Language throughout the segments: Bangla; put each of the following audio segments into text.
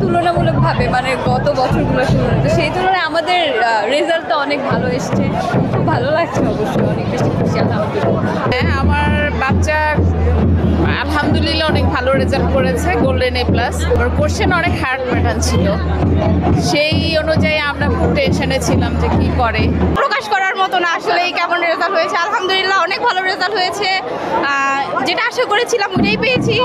তুলনামূলকভাবে মানে গত বছরগুলোর তুলনায়, তো সেই তুলনায় আমাদের রেজাল্টটা অনেক ভালো এসছে, খুব ভালো লাগছে অবশ্যই, অনেক বেশি খুশি আলহামদুলিল্লাহ। হ্যাঁ, আমার বাচ্চা আলহামদুলিল্লাহ অনেক ভালো রেজাল্ট করেছে, golden A plus. Or question অনেক হার্ড প্যাটার্ন ছিল, সেই অনুযায়ী আমরা খুব টেনশনে ছিলাম যে কি করে। প্রকাশ করার মতো না আসলে কেমন রেজাল্ট হয়েছে, আলহামদুলিল্লাহ অনেক ভালো রেজাল্ট হয়েছে, যেটা আশা করেছিলাম ওটাই পেয়েছি।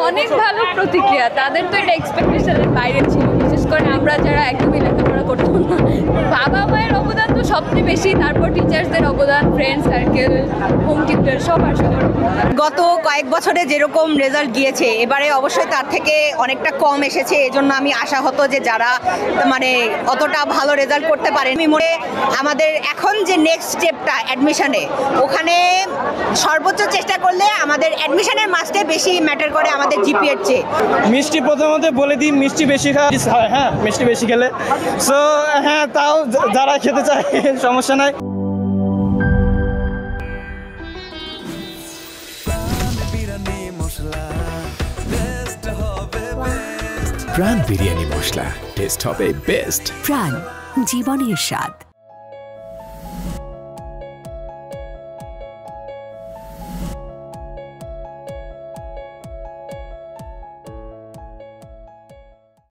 অনেক ভালো প্রতিক্রিয়া, তাদের তো এটা এক্সপেকটেশনের বাইরে ছিল, বিশেষ করে আমরা যারা একদমই লেখাপড়া করতাম না। বাবা মায়ের অবদান তো সবচেয়ে বেশি, তারপর টিচার্সদের অবদান, ফ্রেন্ড সার্কেল, হোম টিউটর, সবার গত কয়েক বছরে যেরকম রেজাল্ট গিয়েছে এবারে অবশ্যই তার থেকে অনেকটা কম এসেছে, এজন্য আমি আশাহত যে যারা মানে অতটা ভালো রেজাল্ট করতে পারেনি, মনে আমাদের এখন যে নেক্সট স্টেপটা অ্যাডমিশনে, ওখানে সর্বোচ্চ চেষ্টা করলে আমাদের অ্যাডমিশনের মার্কসটাই বেশি ম্যাটার করে আমাদের জিপিএর চেয়ে। মিষ্টি প্রথমত বলে দিই, মিষ্টি বেশি খাওয়া হয়, হ্যাঁ মিষ্টি বেশি খেলে, সো হ্যাঁ তাও যারা খেতে চায় সমস্যা নাই। প্রাণ বিরিয়ানি মশলা, টেস্ট হবে বেস্ট। প্রাণ, জীবনের স্বাদ।